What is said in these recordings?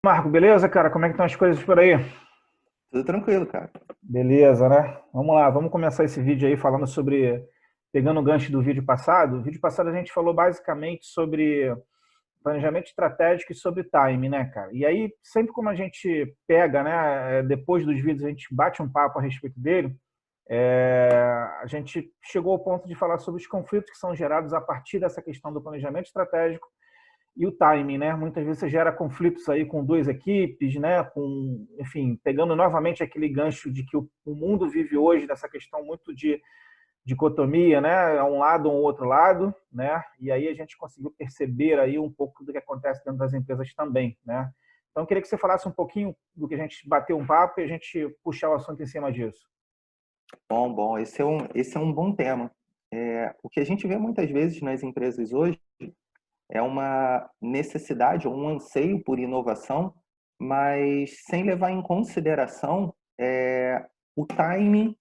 Marco, beleza, cara? Como é que estão as coisas por aí? Tudo tranquilo, cara. Beleza, né? Vamos lá, vamos começar esse vídeo aí falando sobre, pegando o gancho do vídeo passado. O vídeo passado a gente falou basicamente sobre planejamento estratégico e sobre time, né, cara? E aí, sempre como a gente pega, né, depois dos vídeos a gente bate um papo a respeito dele, é, a gente chegou ao ponto de falar sobre os conflitos que são gerados a partir dessa questão do planejamento estratégico e o timing, né? Muitas vezes você gera conflitos aí com duas equipes, né? Com, enfim, pegando novamente aquele gancho de que o mundo vive hoje dessa questão muito de dicotomia, né? A um lado ou outro lado, né? E aí a gente conseguiu perceber aí um pouco do que acontece dentro das empresas também, né? Então eu queria que você falasse um pouquinho do que a gente bateu um papo e a gente puxar o assunto em cima disso. Bom, esse é um bom tema. O que a gente vê muitas vezes nas empresas hoje é uma necessidade ou um anseio por inovação, mas sem levar em consideração o timing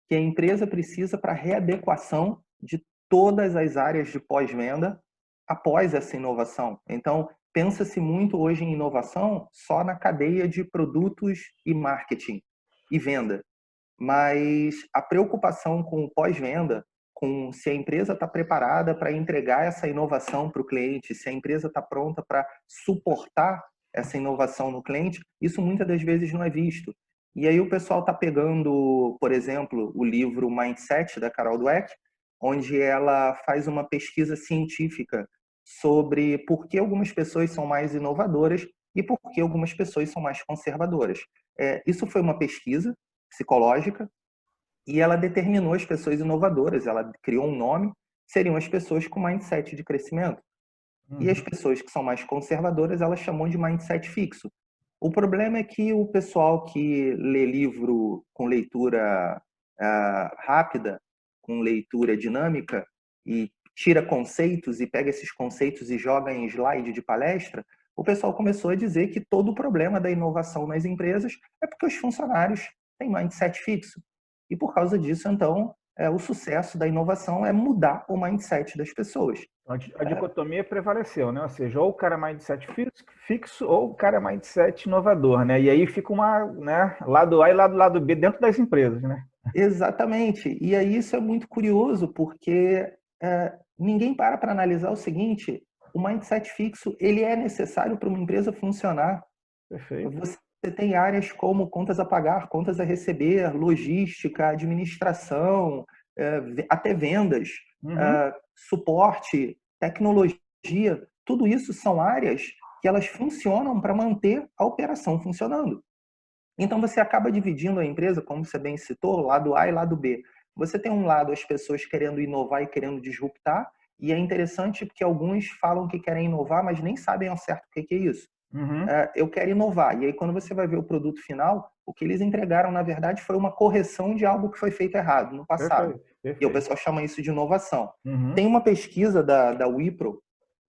que a empresa precisa para a readequação de todas as áreas de pós-venda após essa inovação. Então, pensa-se muito hoje em inovação só na cadeia de produtos e marketing e venda. Mas a preocupação com o pós-venda, com se a empresa está preparada para entregar essa inovação para o cliente, se a empresa está pronta para suportar essa inovação no cliente, isso muitas das vezes não é visto. E aí o pessoal está pegando, por exemplo, o livro Mindset da Carol Dweck, onde ela faz uma pesquisa científica sobre por que algumas pessoas são mais inovadoras e por que algumas pessoas são mais conservadoras. Isso foi uma pesquisa psicológica, e ela determinou as pessoas inovadoras, ela criou um nome, seriam as pessoas com mindset de crescimento. E as Uhum. pessoas que são mais conservadoras, ela chamou de mindset fixo. O problema é que o pessoal que lê livro com leitura rápida, com leitura dinâmica, e tira conceitos e pega esses conceitos e joga em slide de palestra, o pessoal começou a dizer que todo o problema da inovação nas empresas é porque os funcionários têm mindset fixo. E por causa disso, então, o sucesso da inovação é mudar o mindset das pessoas. A dicotomia prevaleceu, né? Ou seja, ou o cara é mindset fixo ou o cara é mindset inovador, né? E aí fica uma, né, lado A e lado B dentro das empresas, né? Exatamente. E aí isso é muito curioso, porque ninguém para analisar o seguinte: o mindset fixo ele é necessário para uma empresa funcionar. Perfeito. Você tem áreas como contas a pagar, contas a receber, logística, administração, até vendas, Uhum. suporte, tecnologia. Tudo isso são áreas que elas funcionam para manter a operação funcionando. Então você acaba dividindo a empresa, como você bem citou, lado A e lado B. Você tem um lado as pessoas querendo inovar e querendo disruptar, e é interessante porque alguns falam que querem inovar, mas nem sabem ao certo o que é isso. Uhum. Eu quero inovar. E aí, quando você vai ver o produto final, o que eles entregaram, na verdade, foi uma correção de algo que foi feito errado no passado. Perfeito. E o Perfeito. pessoal chama isso de inovação. Uhum. Tem uma pesquisa da Wipro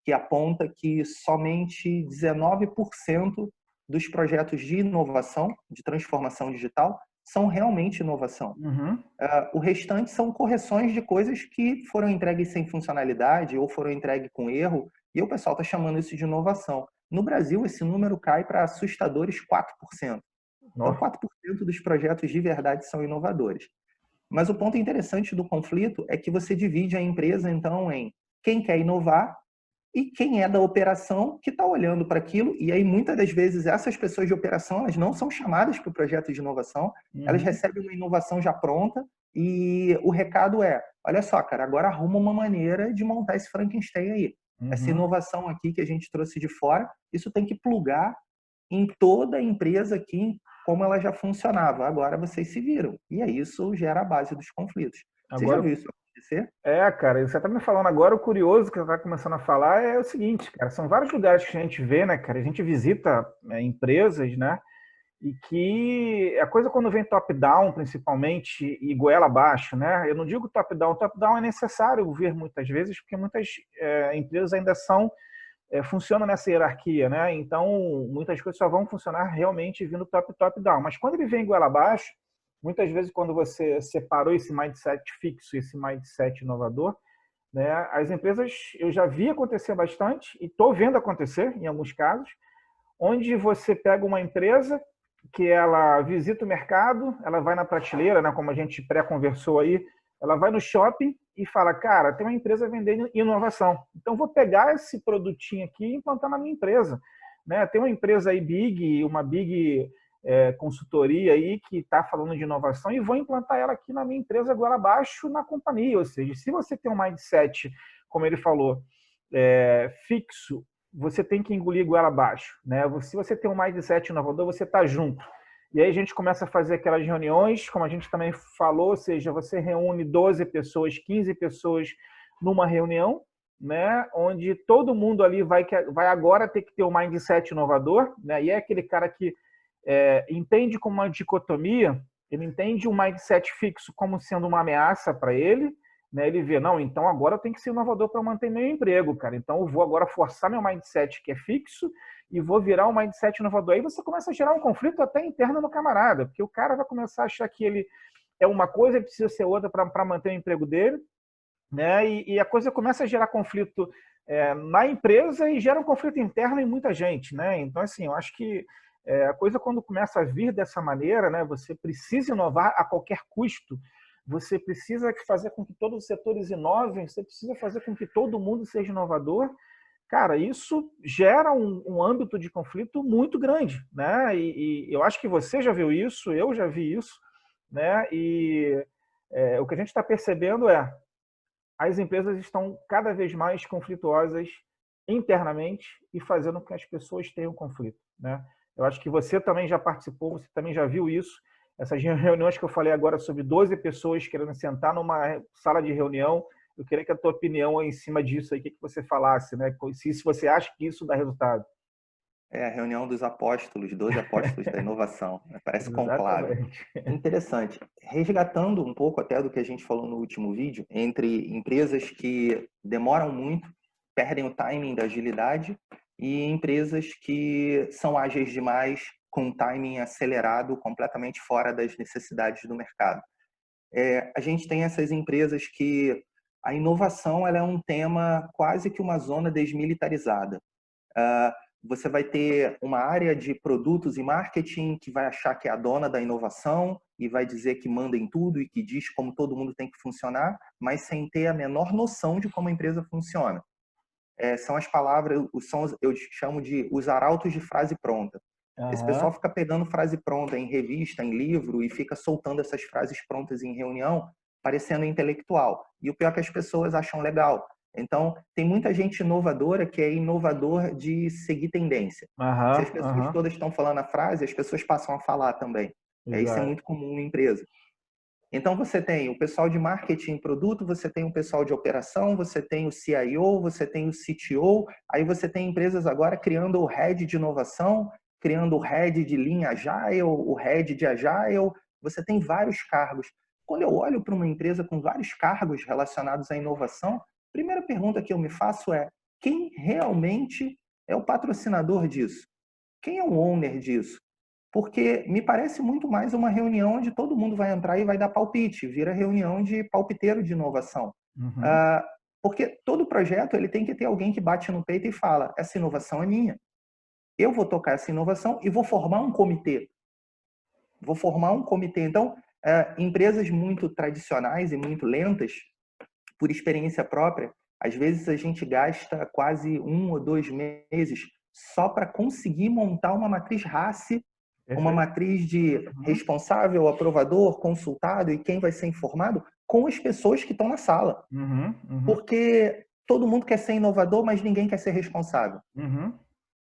que aponta que somente 19% dos projetos de inovação, de transformação digital, são realmente inovação. Uhum. O restante são correções de coisas que foram entregues sem funcionalidade ou foram entregues com erro, e o pessoal está chamando isso de inovação. No Brasil, esse número cai para assustadores 4%. Então, Nossa. 4% dos projetos de verdade são inovadores. Mas o ponto interessante do conflito é que você divide a empresa, então, em quem quer inovar e quem é da operação que está olhando para aquilo. E aí, muitas das vezes, essas pessoas de operação elas não são chamadas para o projeto de inovação, elas Uhum. recebem uma inovação já pronta e o recado é: olha só, cara, agora arruma uma maneira de montar esse Frankenstein aí. Essa Uhum. inovação aqui que a gente trouxe de fora, isso tem que plugar em toda a empresa aqui, como ela já funcionava. Agora vocês se viram. E aí isso gera a base dos conflitos. Você já Agora, viu isso acontecer? cara, você tá me falando agora, o curioso que você tá começando a falar é o seguinte, cara, são vários lugares que a gente vê, né, cara, a gente visita empresas, né, e que a coisa quando vem top-down, principalmente, e goela abaixo, né? Eu não digo top-down é necessário ver muitas vezes, porque muitas empresas ainda funcionam nessa hierarquia, né? Então, muitas coisas só vão funcionar realmente vindo top-down. Mas quando ele vem goela abaixo, muitas vezes quando você separou esse mindset fixo, esse mindset inovador, né? As empresas, eu já vi acontecer bastante, e estou vendo acontecer em alguns casos, onde você pega uma empresa que ela visita o mercado, ela vai na prateleira, né, como a gente pré-conversou aí, ela vai no shopping e fala, cara, tem uma empresa vendendo inovação, então vou pegar esse produtinho aqui e implantar na minha empresa. Né? Tem uma empresa aí uma big consultoria aí que está falando de inovação e vou implantar ela aqui na minha empresa agora abaixo na companhia. Ou seja, se você tem um mindset, como ele falou, fixo, você tem que engolir goela abaixo. Né? Se você tem um mindset inovador, você está junto. E aí a gente começa a fazer aquelas reuniões, como a gente também falou, ou seja, você reúne 12 pessoas, 15 pessoas numa reunião, né, onde todo mundo ali vai agora ter que ter um mindset inovador, né, e é aquele cara que entende como uma dicotomia, ele entende o mindset fixo como sendo uma ameaça para ele, né, ele vê, não, então agora eu tenho que ser inovador para manter meu emprego, cara, então eu vou agora forçar meu mindset que é fixo e vou virar um mindset inovador. Aí você começa a gerar um conflito até interno no camarada, porque o cara vai começar a achar que ele é uma coisa e precisa ser outra para manter o emprego dele, né? E a coisa começa a gerar conflito na empresa e gera um conflito interno em muita gente, né? Então, assim, eu acho que a coisa quando começa a vir dessa maneira, né? Você precisa inovar a qualquer custo, você precisa fazer com que todos os setores inovem, você precisa fazer com que todo mundo seja inovador. Cara, isso gera um âmbito de conflito muito grande, né? E eu acho que você já viu isso, eu já vi isso, né? E o que a gente está percebendo as empresas estão cada vez mais conflituosas internamente e fazendo com que as pessoas tenham conflito, né? Eu acho que você também já participou, você também já viu isso. Essas reuniões que eu falei agora sobre 12 pessoas querendo sentar numa sala de reunião, eu queria que a tua opinião em cima disso aí, o que você falasse, né? Se você acha que isso dá resultado. É a reunião dos apóstolos, 12 apóstolos da inovação, né? Parece conclave. Exatamente. Interessante. Resgatando um pouco até do que a gente falou no último vídeo, entre empresas que demoram muito, perdem o timing da agilidade, e empresas que são ágeis demais, com um timing acelerado, completamente fora das necessidades do mercado. A gente tem essas empresas que a inovação ela é um tema quase que uma zona desmilitarizada. Você vai ter uma área de produtos e marketing que vai achar que é a dona da inovação e vai dizer que manda em tudo e que diz como todo mundo tem que funcionar, mas sem ter a menor noção de como a empresa funciona. São as palavras, eu chamo de os arautos de frase pronta. Esse pessoal Aham. fica pegando frase pronta em revista, em livro, e fica soltando essas frases prontas em reunião, parecendo intelectual. E o pior é que as pessoas acham legal. Então, tem muita gente inovadora que é inovador de seguir tendência. Se as Aham. pessoas Aham. todas estão falando a frase, as pessoas passam a falar também. Isso é Exato. muito comum em empresa. Então, você tem o pessoal de marketing e produto, você tem o pessoal de operação, você tem o CIO, você tem o CTO, aí você tem empresas agora criando o head de inovação, criando o head de linha Agile, o head de Agile, você tem vários cargos. Quando eu olho para uma empresa com vários cargos relacionados à inovação, a primeira pergunta que eu me faço é: quem realmente é o patrocinador disso? Quem é o owner disso? Porque me parece muito mais uma reunião onde todo mundo vai entrar e vai dar palpite, vira reunião de palpiteiro de inovação. Uhum. Ah, porque todo projeto ele tem que ter alguém que bate no peito e fala: essa inovação é minha. Eu vou tocar essa inovação e vou formar um comitê. Vou formar um comitê. Então, empresas muito tradicionais e muito lentas, por experiência própria, às vezes a gente gasta quase 1 ou 2 meses só para conseguir montar uma matriz RACE, uma Perfeito. matriz de Uhum. responsável, aprovador, consultado e quem vai ser informado com as pessoas que estão na sala. Uhum. Uhum. Porque todo mundo quer ser inovador, mas ninguém quer ser responsável. Uhum.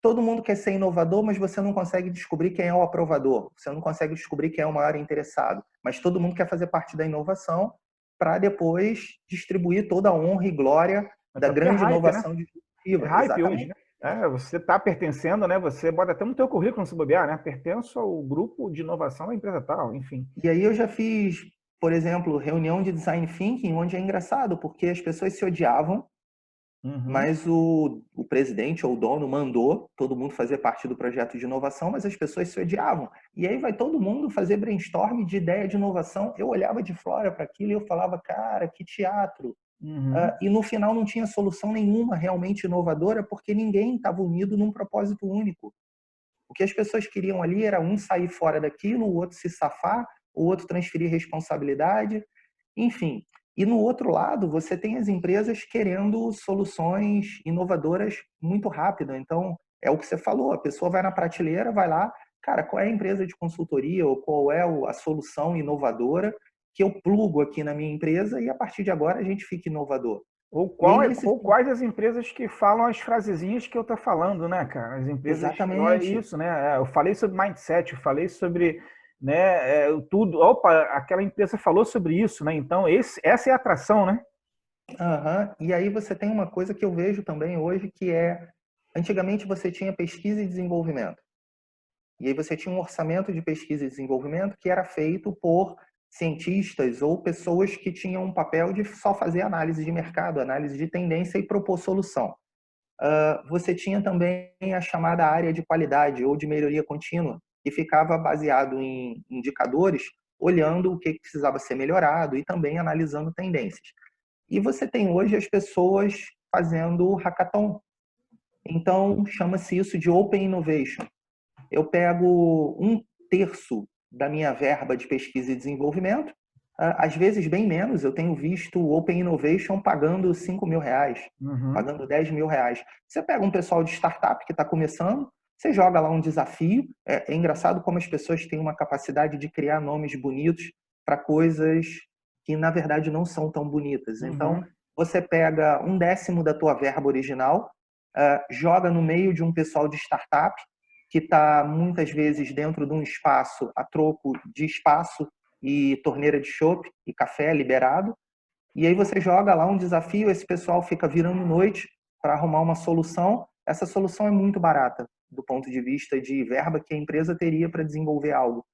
Todo mundo quer ser inovador, mas você não consegue descobrir quem é o aprovador. Você não consegue descobrir quem é o maior interessado. Mas todo mundo quer fazer parte da inovação para depois distribuir toda a honra e glória da Até porque é grande hype, né? inovação É disruptiva. hype hoje, Exatamente. né? Você está pertencendo, né? Você bota até no teu currículo se bobear, né? Pertenço ao grupo de inovação da empresa tal, enfim. E aí eu já fiz, por exemplo, reunião de design thinking, onde é engraçado, porque as pessoas se odiavam, Uhum. mas o presidente ou o dono mandou todo mundo fazer parte do projeto de inovação, mas as pessoas se odiavam. E aí vai todo mundo fazer brainstorm de ideia de inovação. Eu olhava de fora para aquilo e eu falava, cara, que teatro. Uhum. E no final não tinha solução nenhuma realmente inovadora, porque ninguém estava unido num propósito único. que as pessoas queriam ali era um sair fora daquilo, o outro se safar, o outro transferir responsabilidade, enfim. E no outro lado, você tem as empresas querendo soluções inovadoras muito rápido. Então, é o que você falou, a pessoa vai na prateleira, vai lá, cara, qual é a empresa de consultoria ou qual é a solução inovadora que eu plugo aqui na minha empresa e a partir de agora a gente fica inovador. E aí, Ou quais as empresas que falam as frasezinhas que eu tô falando, né, cara? As empresas, olha exatamente. isso, né? Eu falei sobre mindset, eu falei sobre, né, tudo. Opa, aquela empresa falou sobre isso, né? Então, essa é a atração, né? Uhum. E aí você tem uma coisa que eu vejo também hoje, que é, antigamente você tinha pesquisa e desenvolvimento. E aí você tinha um orçamento de pesquisa e desenvolvimento que era feito por cientistas ou pessoas que tinham um papel de só fazer análise de mercado, análise de tendência e propor solução. Você tinha também a chamada área de qualidade ou de melhoria contínua, que ficava baseado em indicadores, olhando o que precisava ser melhorado e também analisando tendências. E você tem hoje as pessoas fazendo hackathon. Então, chama-se isso de Open Innovation. Eu pego um terço da minha verba de pesquisa e desenvolvimento, às vezes bem menos. Eu tenho visto o Open Innovation pagando R$ 5.000, Uhum. pagando R$ 10.000. Você pega um pessoal de startup que está começando, você joga lá um desafio. É engraçado como as pessoas têm uma capacidade de criar nomes bonitos para coisas que, na verdade, não são tão bonitas. Então, Uhum. você pega um décimo da tua verba original, joga no meio de um pessoal de startup, que está muitas vezes dentro de um espaço a troco de espaço e torneira de chopp e café liberado. E aí você joga lá um desafio, esse pessoal fica virando noite para arrumar uma solução. Essa solução é muito barata do ponto de vista de verba que a empresa teria para desenvolver algo.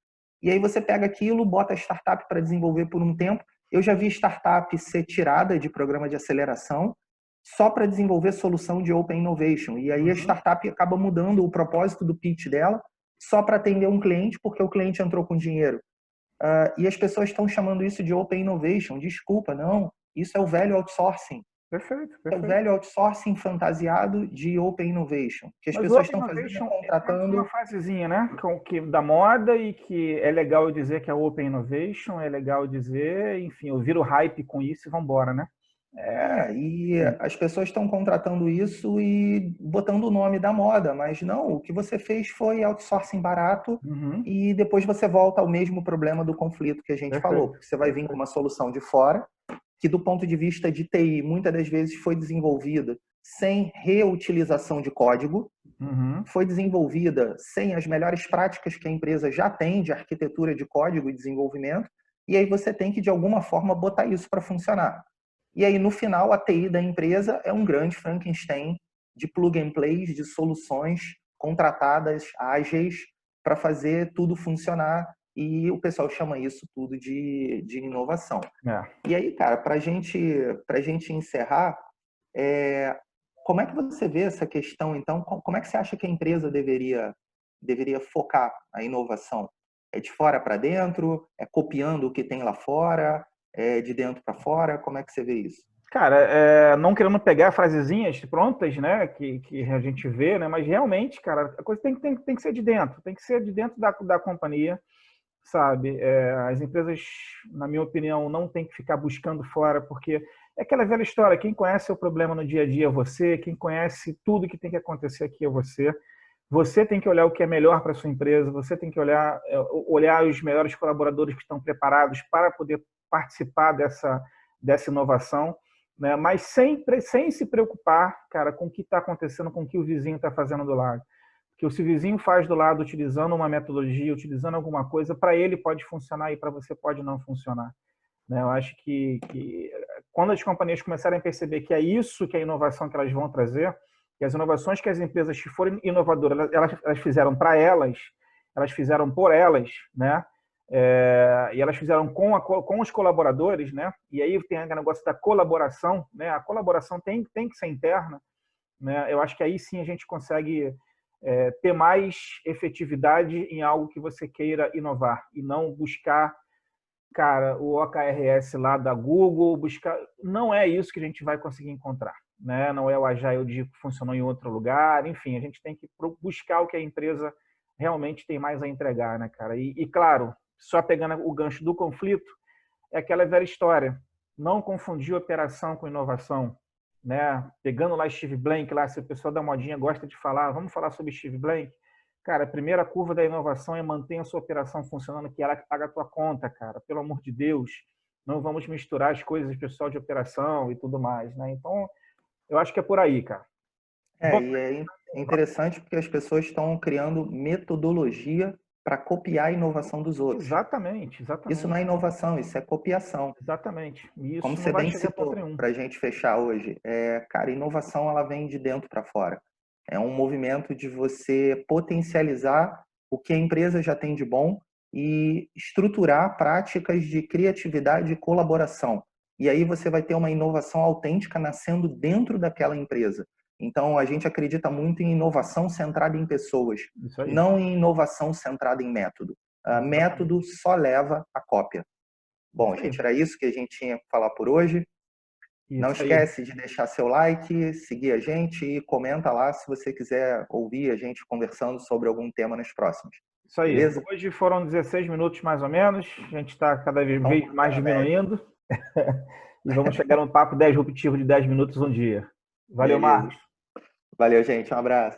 E aí você pega aquilo, bota a startup para desenvolver por um tempo. Eu já vi startup ser tirada de programa de aceleração só para desenvolver solução de Open Innovation. E aí a Uhum. startup acaba mudando o propósito do pitch dela só para atender um cliente, porque o cliente entrou com dinheiro. E as pessoas estão chamando isso de Open Innovation. Desculpa, não. Isso é o velho outsourcing. Perfeito, É o perfeito. velho outsourcing fantasiado de Open Innovation. O que as Mas o pessoas Open estão fazendo é Innovation é quase uma contratando. frasezinha, né? Que da moda e que é legal dizer que é Open Innovation, é legal dizer, enfim, eu viro hype com isso e vambora, né? E Sim. as pessoas estão contratando isso e botando o nome da moda, mas não, o que você fez foi outsourcing barato Uhum. e depois você volta ao mesmo problema do conflito que a gente falou, Perfeito, porque você vai vir com perfeito. uma solução de fora, que do ponto de vista de TI, muitas das vezes foi desenvolvida sem reutilização de código, Uhum. foi desenvolvida sem as melhores práticas que a empresa já tem de arquitetura de código e desenvolvimento, e aí você tem que, de alguma forma, botar isso para funcionar. E aí, no final, a TI da empresa é um grande Frankenstein de plug and plays, de soluções contratadas, ágeis, para fazer tudo funcionar. E o pessoal chama isso tudo de inovação. É. E aí, cara, para gente encerrar, é, como é que você vê essa questão, então? Como é que você acha que a empresa deveria focar a inovação? É de fora para dentro? É copiando o que tem lá fora? É de dentro para fora? Como é que você vê isso? Cara, não querendo pegar frasezinhas prontas, né, que a gente vê, né, mas realmente, cara, a coisa tem que ser de dentro, tem que ser de dentro da companhia, sabe? As empresas, na minha opinião, não tem que ficar buscando fora, porque é aquela velha história, quem conhece o problema no dia a dia é você, quem conhece tudo que tem que acontecer aqui é você. Você tem que olhar o que é melhor para a sua empresa, você tem que olhar os melhores colaboradores que estão preparados para poder participar dessa inovação, né? Mas sem se preocupar, cara, com o que está acontecendo, com o que o vizinho está fazendo do lado. Porque se o vizinho faz do lado utilizando uma metodologia, utilizando alguma coisa, para ele pode funcionar e para você pode não funcionar. Né? Eu acho que quando as companhias começarem a perceber que é isso que é a inovação que elas vão trazer, que as inovações que as empresas que forem inovadoras, elas fizeram para elas fizeram por elas, né? E elas fizeram com os colaboradores, né? E aí tem o negócio da colaboração, né? A colaboração tem que ser interna, né? Eu acho que aí sim a gente consegue ter mais efetividade em algo que você queira inovar e não buscar, cara, o OKRS lá da Google, buscar. Não é isso que a gente vai conseguir encontrar, né? Não é o Agile que funcionou em outro lugar, enfim, a gente tem que buscar o que a empresa realmente tem mais a entregar, né, cara? E claro, só pegando o gancho do conflito, é aquela velha história. Não confundir operação com inovação, né? Pegando lá Steve Blank, lá, se o pessoal da modinha gosta de falar, vamos falar sobre Steve Blank. Cara, a primeira curva da inovação é manter a sua operação funcionando, que é ela que paga a tua conta, cara. Pelo amor de Deus, não vamos misturar as coisas pessoal de operação e tudo mais, né? Então, eu acho que é por aí, cara. Bom, E é interessante porque as pessoas estão criando metodologia para copiar a inovação dos outros. exatamente, Isso não exatamente, é inovação, isso é copiação. exatamente. E Como isso não você vai bem chegar a ponto citou, nenhum. para a gente fechar hoje, cara, inovação ela vem de dentro para fora. É um movimento de você potencializar o que a empresa já tem de bom e estruturar práticas de criatividade e colaboração. E aí você vai ter uma inovação autêntica nascendo dentro daquela empresa. Então, a gente acredita muito em inovação centrada em pessoas, Isso aí. não em inovação centrada em método. Exatamente. Método só leva a cópia. Bom, Isso aí. gente, era isso que a gente tinha que falar por hoje. Não Isso aí. esquece de deixar seu like, seguir a gente e comenta lá se você quiser ouvir a gente conversando sobre algum tema nos próximos. Isso aí. Beleza? Hoje foram 16 minutos mais ou menos. A gente está cada Estão vez mais mantendo a média. diminuindo. E vamos chegar num papo 10 ruptivo de 10 minutos um dia. Valeu, Beleza. Marcos. Valeu, gente. Um abraço.